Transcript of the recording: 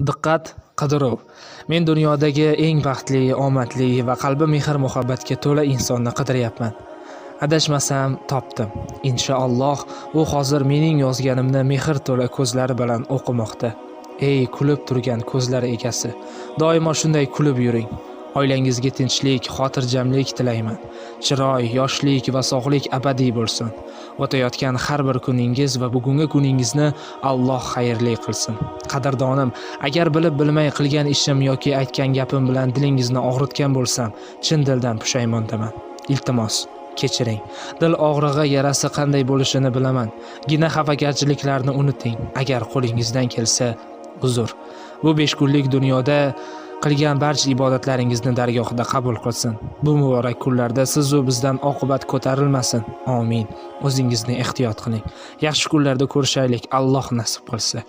Diqqat, qidiruv. Men dunyodagi eng baxtli, omadli va qalbi mehr-muhabbatga to'la insonni qidiryapman. Adashmasam topdim. Inshaalloh, u hozir mening yozganimni mehr to'la ko'zlari bilan o'qimoqda. Ey kulib turgan ko'zlari egasi, doimo shunday kulib yuring. Oilangizga tinchlik, xotirjamlik tilayman. Chiroy, yoshlik va sog'lik abadiy bo'lsin. O'tayotgan har bir kuningiz va bugungi kuningizni Alloh xayrli qilsin. Qadrdonim, agar bilib bilmay qilgan ishim yoki aytgan gapim bilan dilingizni og'ritgan bo'lsam, chin dildan pushaymondaman. Iltimos, kechiring. Dil og'rig'i yarasi qanday bo'lishini bilaman. Gina xafagarchiliklarni unuting. Agar qo'lingizdan kelsa, uzr. Bu 5 kunlik dunyoda qilgan barcha ibodatlaringizni dargohida qabul qilsin. Bu muborak kunlarda siz va bizdan oqibat ko'tarilmasin. Amin. O'zingizni ehtiyot qiling. Yaxshi kunlarda ko'rishaylik, Alloh nasib qilsa.